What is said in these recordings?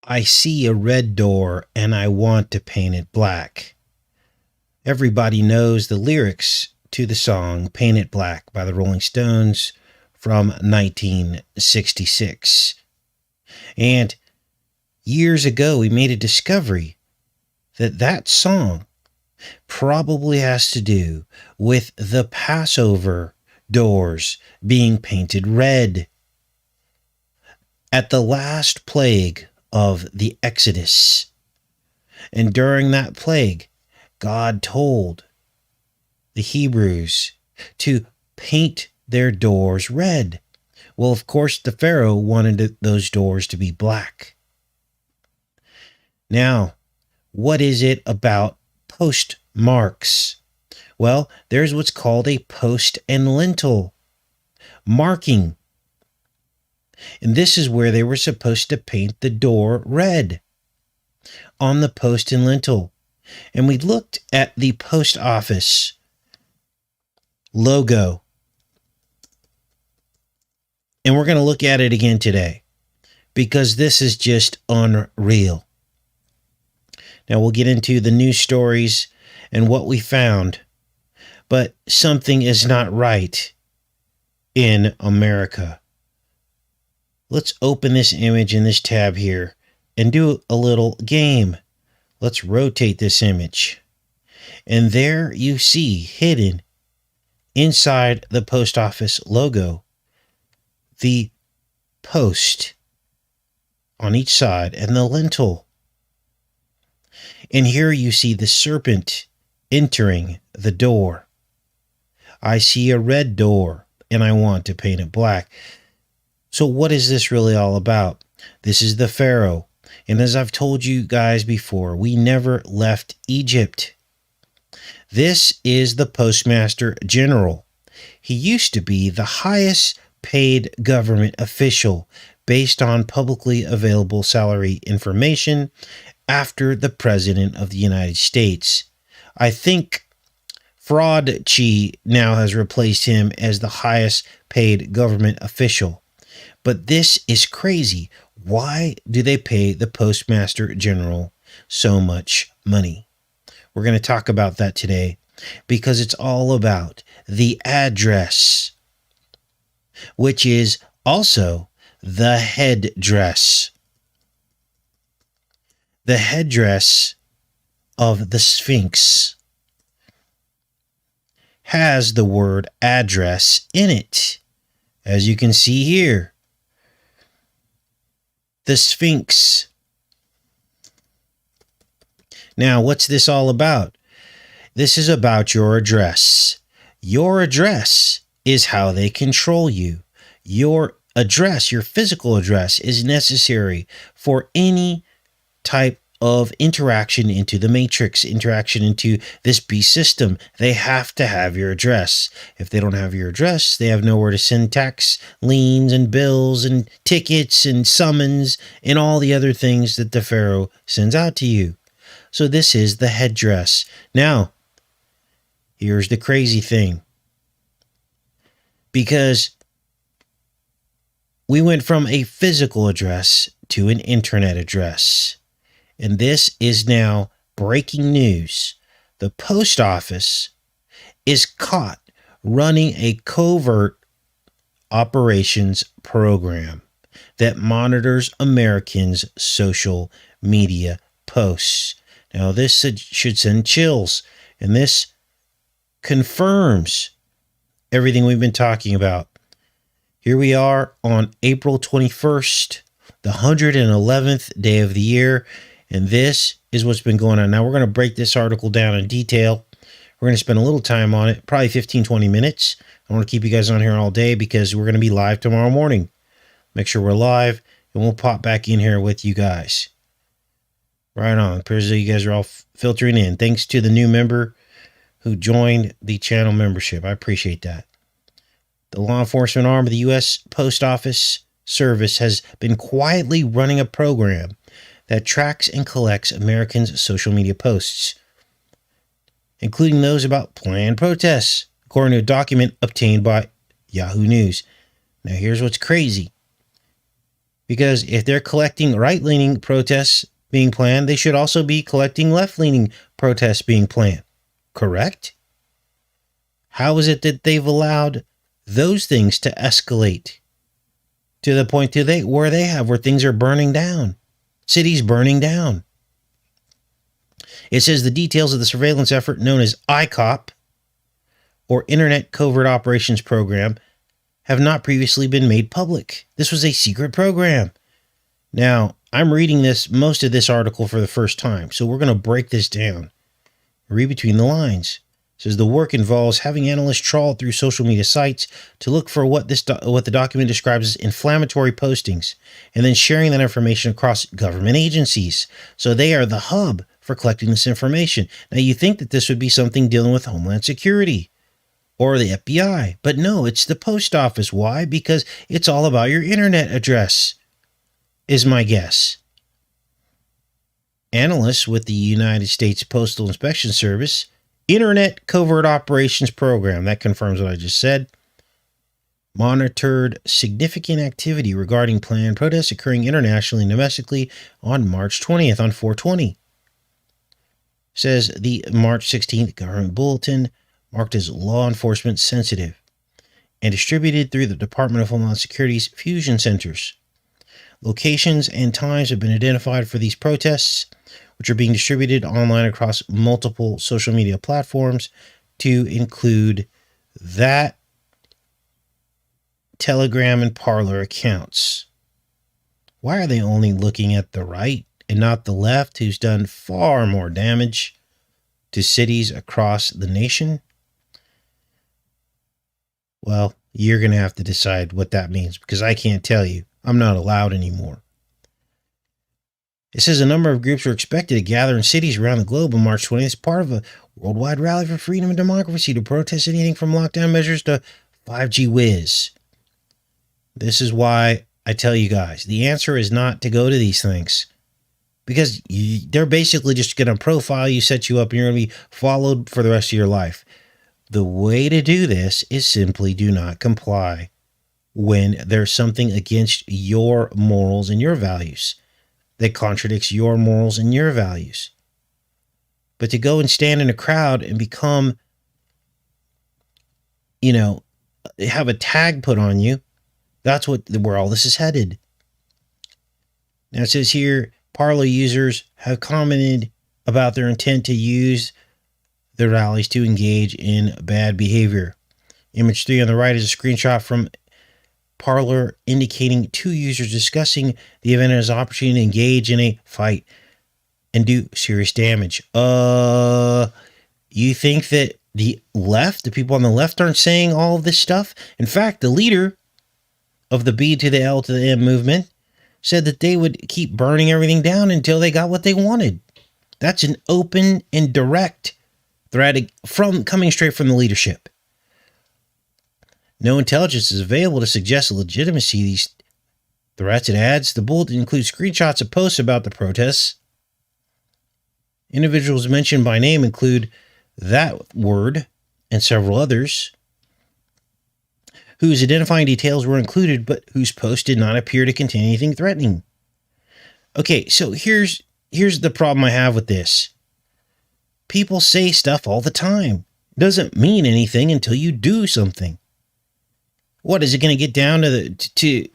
I see a red door and I want to paint it black. Everybody knows the lyrics to the song Paint It Black by the Rolling Stones from 1966. And years ago, we made a discovery that song probably has to do with the Passover doors being painted red. At the last plague of the Exodus, and during that plague, God told the Hebrews to paint their doors red. Well, of course, the Pharaoh wanted those doors to be black. Now, what is it about postmarks? Well, there's what's called a post and lintel marking. And this is where they were supposed to paint the door red on the post and lintel. And we looked at the post office logo. And we're going to look at it again today because this is just unreal. Now we'll get into the news stories and what we found. But something is not right in America. Let's open this image in this tab here and do a little game. Let's rotate this image. And there you see hidden inside the post office logo, the post on each side and the lintel. And here you see the serpent entering the door. I see a red door and I want to paint it black. So what is this really all about? This is the Pharaoh. And as I've told you guys before, we never left Egypt. This is the Postmaster General. He used to be the highest paid government official based on publicly available salary information after the President of the United States. I think Fraud-Chi now has replaced him as the highest paid government official. But this is crazy. Why do they pay the Postmaster General so much money? We're going to talk about that today because it's all about the address, which is also the headdress. The headdress of the Sphinx has the word address in it, as you can see here. The Sphinx. Now, what's this all about? This is about your address. Your address is how they control you. Your address, your physical address, is necessary for any type of interaction into the matrix, interaction into this beast system. They have to have your address. If they don't have your address, they have nowhere to send tax liens and bills and tickets and summons and all the other things that the Pharaoh sends out to you. So this is the headdress. Now, here's the crazy thing. Because we went from a physical address to an internet address. And this is now breaking news. The post office is caught running a covert operations program that monitors Americans' social media posts. Now, this should send chills, and this confirms everything we've been talking about. Here we are on April 21st, the 111th day of the year. And this is what's been going on. Now, we're going to break this article down in detail. We're going to spend a little time on it, probably 15, 20 minutes. I want to keep you guys on here all day because we're going to be live tomorrow morning. Make sure we're live, and we'll pop back in here with you guys. Right on. Appears that you guys are all filtering in. Thanks to the new member who joined the channel membership. I appreciate that. The law enforcement arm of the U.S. Post Office Service has been quietly running a program that tracks and collects Americans' social media posts, including those about planned protests, according to a document obtained by Yahoo News. Now, here's what's crazy. Because if they're collecting right-leaning protests being planned, they should also be collecting left-leaning protests being planned. Correct? How is it that they've allowed those things to escalate to the point where things are burning down, cities burning down? It says the details of the surveillance effort known as ICOP, or Internet Covert Operations Program, have not previously been made public. This was a secret program. Now, I'm reading most of this article for the first time, so we're going to break this down. Read between the lines. It says the work involves having analysts trawl through social media sites to look for what the document describes as inflammatory postings, and then sharing that information across government agencies. So they are the hub for collecting this information. Now, you think that this would be something dealing with Homeland Security or the FBI, but no, it's the post office. Why? Because it's all about your internet address, is my guess. Analysts with the United States Postal Inspection Service Internet Covert Operations Program, that confirms what I just said, monitored significant activity regarding planned protests occurring internationally and domestically on March 20th, on 4/20. Says the March 16th government bulletin, marked as law enforcement sensitive and distributed through the Department of Homeland Security's fusion centers. Locations and times have been identified for these protests, which are being distributed online across multiple social media platforms, to include that Telegram and Parler accounts. Why are they only looking at the right and not the left, who's done far more damage to cities across the nation? Well, you're going to have to decide what that means, because I can't tell you. I'm not allowed anymore. It says a number of groups are expected to gather in cities around the globe on March 20th as part of a worldwide rally for freedom and democracy to protest anything from lockdown measures to 5G whiz. This is why I tell you guys, the answer is not to go to these things, because they're basically just going to profile you, set you up, and you're going to be followed for the rest of your life. The way to do this is simply do not comply when there's something against your morals and your values that contradicts your morals and your values. But to go and stand in a crowd and become, have a tag put on you, that's where all this is headed. Now it says here, Parler users have commented about their intent to use the rallies to engage in bad behavior. Image 3 on the right is a screenshot from Parler indicating two users discussing the event as an opportunity to engage in a fight and do serious damage. You think that the people on the left aren't saying all of this stuff? In fact, the leader of the B to the L to the M movement said that they would keep burning everything down until they got what they wanted. That's an open and direct threat coming straight from the leadership. No intelligence is available to suggest the legitimacy of these threats. It adds, the bulletin includes screenshots of posts about the protests. Individuals mentioned by name include that word and several others whose identifying details were included, but whose posts did not appear to contain anything threatening. Okay, so here's the problem I have with this. People say stuff all the time. It doesn't mean anything until you do something. What is it going to get down to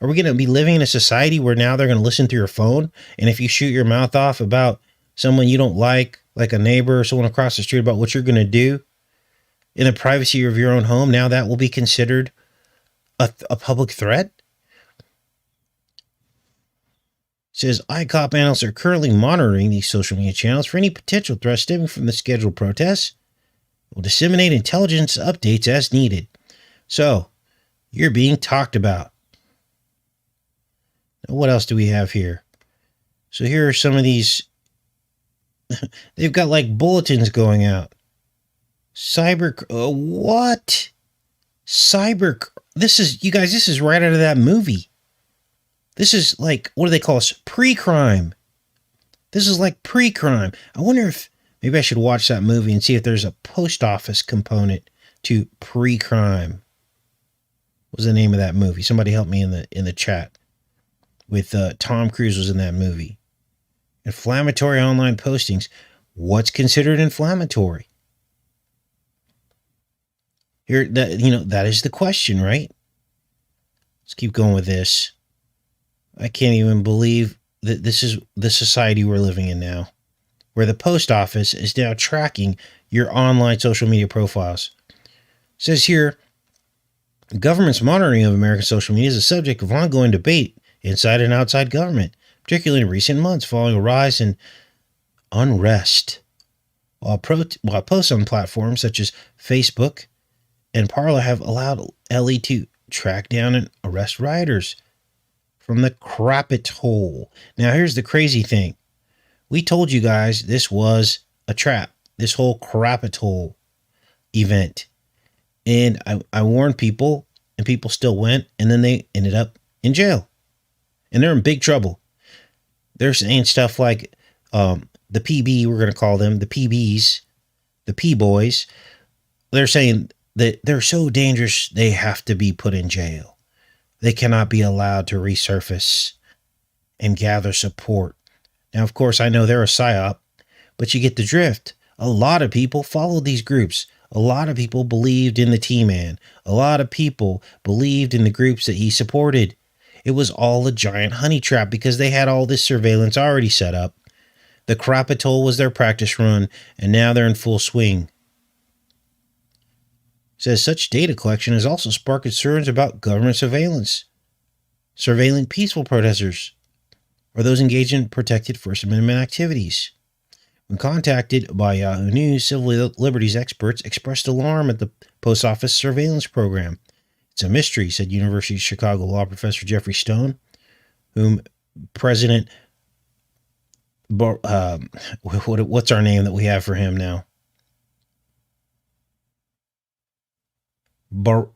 are we going to be living in a society where now they're going to listen through your phone? And if you shoot your mouth off about someone you don't like a neighbor or someone across the street, about what you're going to do in the privacy of your own home, now that will be considered a public threat? It says ICOP analysts are currently monitoring these social media channels for any potential threats stemming from the scheduled protests. Will disseminate intelligence updates as needed. So, you're being talked about. Now, what else do we have here? So here are some of these. They've got like bulletins going out. What? This is right out of that movie. This is like, what do they call us? Pre-crime. This is like pre-crime. I wonder if maybe I should watch that movie and see if there's a post office component to pre-crime. What was the name of that movie? Somebody help me in the chat. with Tom Cruise was in that movie. Inflammatory online postings. What's considered inflammatory? Here, that is the question, right? Let's keep going with this. I can't even believe that this is the society we're living in now, where the post office is now tracking your online social media profiles. It says here, the government's monitoring of American social media is a subject of ongoing debate inside and outside government, particularly in recent months following a rise in unrest. While posts on platforms such as Facebook and Parler have allowed LE to track down and arrest rioters from the crapit hole. Now, here's the crazy thing. We told you guys this was a trap, this whole crapit hole event. And I warned people, and people still went, and then they ended up in jail. And they're in big trouble. They're saying stuff like the PB, we're going to call them, the PBs, the P-boys. They're saying that they're so dangerous, they have to be put in jail. They cannot be allowed to resurface and gather support. Now, of course, I know they're a psyop, but you get the drift. A lot of people followed these groups. A lot of people believed in the T-Man. A lot of people believed in the groups that he supported. It was all a giant honey trap because they had all this surveillance already set up. The crapatole was their practice run, and now they're in full swing. It says such data collection has also sparked concerns about government surveillance, surveilling peaceful protesters, or those engaged in protected First Amendment activities. When contacted by Yahoo News, civil liberties experts expressed alarm at the post office surveillance program. It's a mystery, said University of Chicago law professor Jeffrey Stone, whom President what's our name that we have for him now? Bo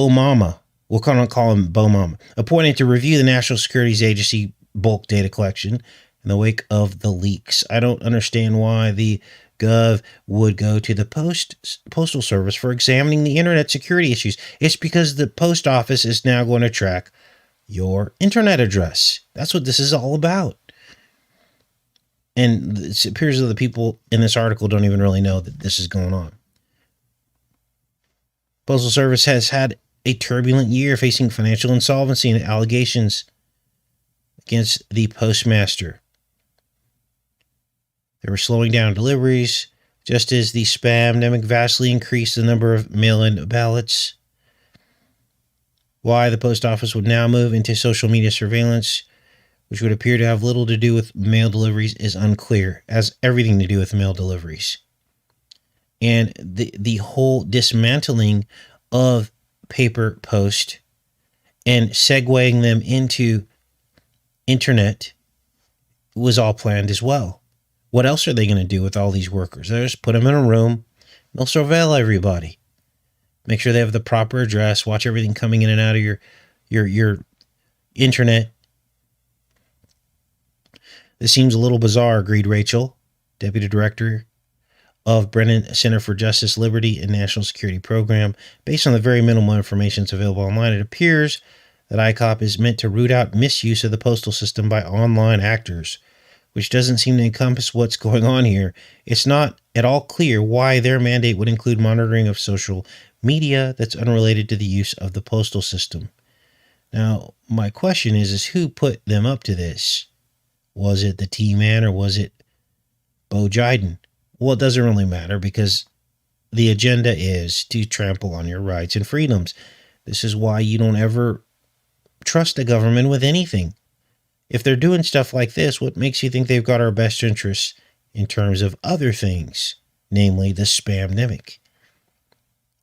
Mama. We'll call him Bo Mama. Appointed to review the National Security Agency bulk data collection in the wake of the leaks. I don't understand why the Gov would go to the Postal Service for examining the internet security issues. It's because the post office is now going to track your internet address. That's what this is all about. And it appears that the people in this article don't even really know that this is going on. Postal Service has had a turbulent year, facing financial insolvency and allegations against the postmaster. They were slowing down deliveries, just as the spam-demic vastly increased the number of mail-in ballots. Why the post office would now move into social media surveillance, which would appear to have little to do with mail deliveries, is unclear. It has everything to do with mail deliveries. And the whole dismantling of paper post and segueing them into internet was all planned as well. What else are they going to do with all these workers? They'll just put them in a room. They'll surveil everybody. Make sure they have the proper address. Watch everything coming in and out of your internet. This seems a little bizarre, agreed Rachel, Deputy Director of Brennan Center for Justice, Liberty, and National Security Program. Based on the very minimal information that's available online, it appears that ICOP is meant to root out misuse of the postal system by online actors, which doesn't seem to encompass what's going on here. It's not at all clear why their mandate would include monitoring of social media that's unrelated to the use of the postal system. Now, my question is who put them up to this? Was it the T-Man or was it Bo Jiden? Well, it doesn't really matter because the agenda is to trample on your rights and freedoms. This is why you don't ever trust the government with anything. If they're doing stuff like this, what makes you think they've got our best interests in terms of other things, namely the spam-demic?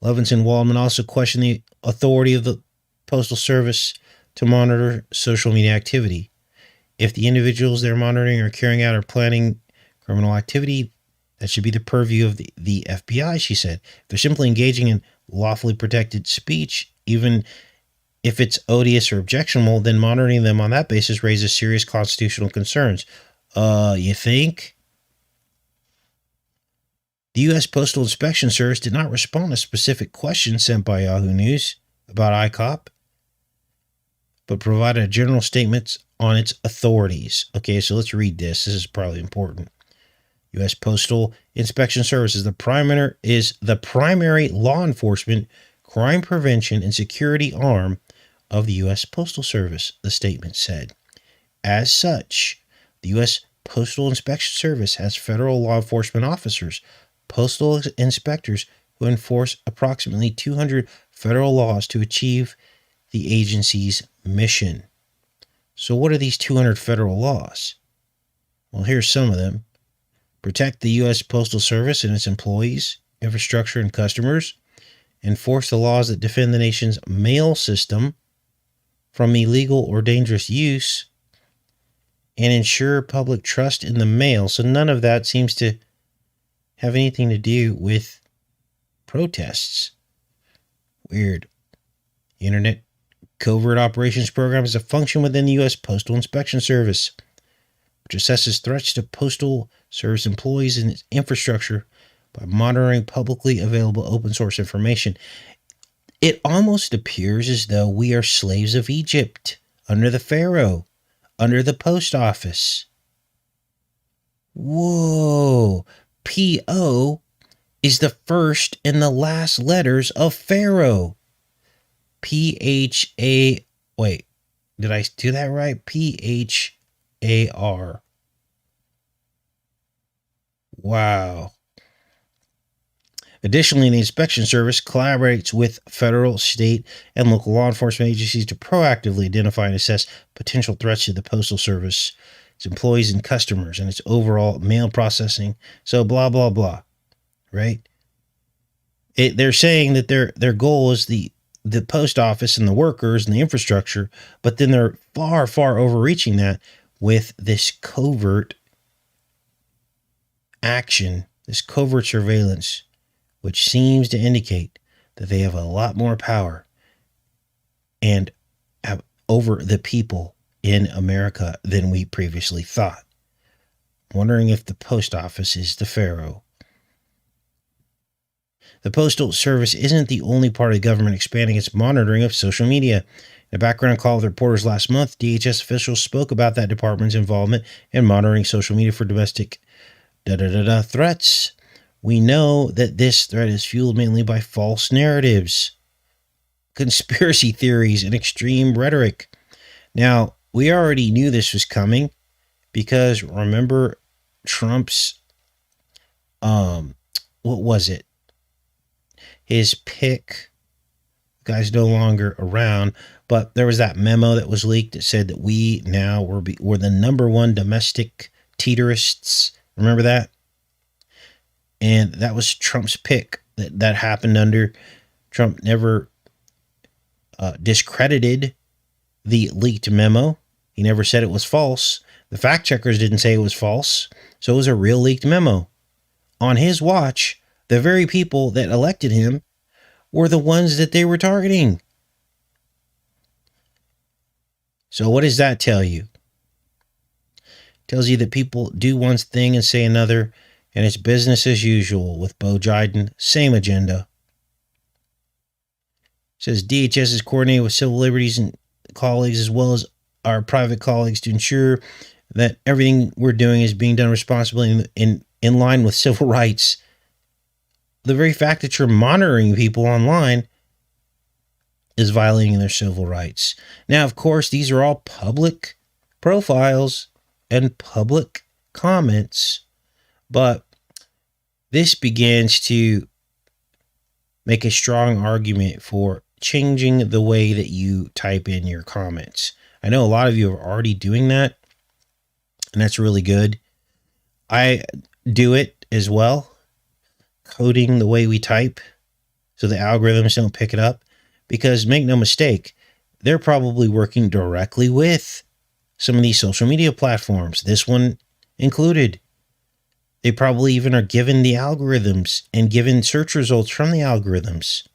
Levinson Waldman also questioned the authority of the Postal Service to monitor social media activity. If the individuals they're monitoring are carrying out or planning criminal activity, that should be the purview of the FBI, she said. If they're simply engaging in lawfully protected speech, even if it's odious or objectionable, then monitoring them on that basis raises serious constitutional concerns. You think? The U.S. Postal Inspection Service did not respond to specific questions sent by Yahoo News about ICOP. but provided a general statement on its authorities. Okay, so let's read this. This is probably important. U.S. Postal Inspection Service is the primary law enforcement, crime prevention, and security arm of the U.S. Postal Service, the statement said. As such, the U.S. Postal Inspection Service has federal law enforcement officers, postal inspectors, who enforce approximately 200 federal laws to achieve the agency's mission. So what are these 200 federal laws? Well, here's some of them. Protect the U.S. Postal Service and its employees, infrastructure, and customers. Enforce the laws that defend the nation's mail system from illegal or dangerous use. And ensure public trust in the mail. So none of that seems to have anything to do with protests. Weird. Internet Covert Operations Program is a function within the U.S. Postal Inspection Service, which assesses threats to Postal Service employees and its infrastructure by monitoring publicly available open source information. It almost appears as though we are slaves of Egypt, under the Pharaoh, under the post office. Whoa. P-O is the first and the last letters of Pharaoh. P-H-A... Wait, did I do that right? P-H-A-R. Wow. Additionally, the Inspection Service collaborates with federal, state, and local law enforcement agencies to proactively identify and assess potential threats to the Postal Service, its employees and customers, and its overall mail processing. So blah, blah, blah, right? They're saying that their goal is the post office and the workers and the infrastructure, but then they're far, far overreaching that with this covert action, this covert surveillance, which seems to indicate that they have a lot more power and have over the people in America than we previously thought. Wondering if the post office is the Pharaoh. The Postal Service isn't the only part of the government expanding its monitoring of social media. In a background call with reporters last month, DHS officials spoke about that department's involvement in monitoring social media for domestic threats. We know that this threat is fueled mainly by false narratives, conspiracy theories, and extreme rhetoric. Now, we already knew this was coming because remember Trump's, what was it? His pick, guy's no longer around, but there was that memo that was leaked that said that we now were the number one domestic terrorists. Remember that? And that was Trump's pick that happened under Trump. Never discredited the leaked memo. He never said it was false. The fact checkers didn't say it was false. So it was a real leaked memo. On his watch, the very people that elected him were the ones that they were targeting. So what does that tell you? It tells you that people do one thing and say another, and it's business as usual with Bo Jiden, same agenda. It says DHS is coordinated with civil liberties and colleagues as well as our private colleagues to ensure that everything we're doing is being done responsibly in line with civil rights. The very fact that you're monitoring people online is violating their civil rights. Now, of course, these are all public profiles and public comments, but this begins to make a strong argument for changing the way that you type in your comments. I know a lot of you are already doing that, and that's really good. I do it as well, coding the way we type so the algorithms don't pick it up, because make no mistake, they're probably working directly with some of these social media platforms, this one included. They probably even are given the algorithms and given search results from the algorithms.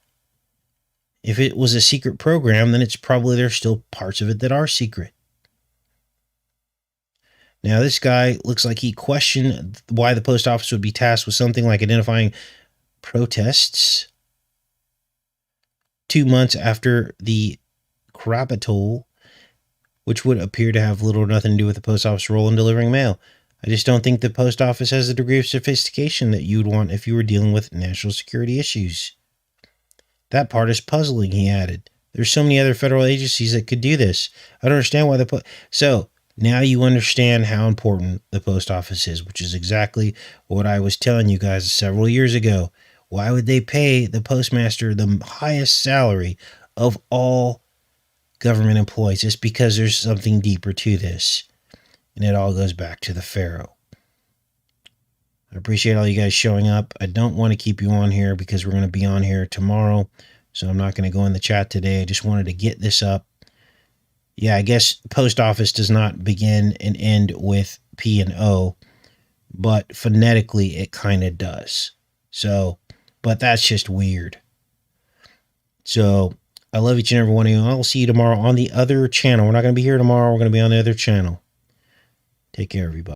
If it was a secret program, then it's probably there's still parts of it that are secret. Now, this guy looks like he questioned why the post office would be tasked with something like identifying protests 2 months after the Capitol which would appear to have little or nothing to do with the post office role in delivering mail. I just don't think the post office has the degree of sophistication that you'd want if you were dealing with national security issues. That part is puzzling, he added. There's so many other federal agencies that could do this. I don't understand why So, now you understand how important the post office is, which is exactly what I was telling you guys several years ago. Why would they pay the postmaster the highest salary of all government employees? It's because there's something deeper to this. And it all goes back to the Pharaoh. I appreciate all you guys showing up. I don't want to keep you on here because we're going to be on here tomorrow. So I'm not going to go in the chat today. I just wanted to get this up. Yeah, I guess post office does not begin and end with P and O, but phonetically it kind of does. So, but that's just weird. So I love each and every one of you. I'll see you tomorrow on the other channel. We're not going to be here tomorrow. We're going to be on the other channel. Take care, everybody.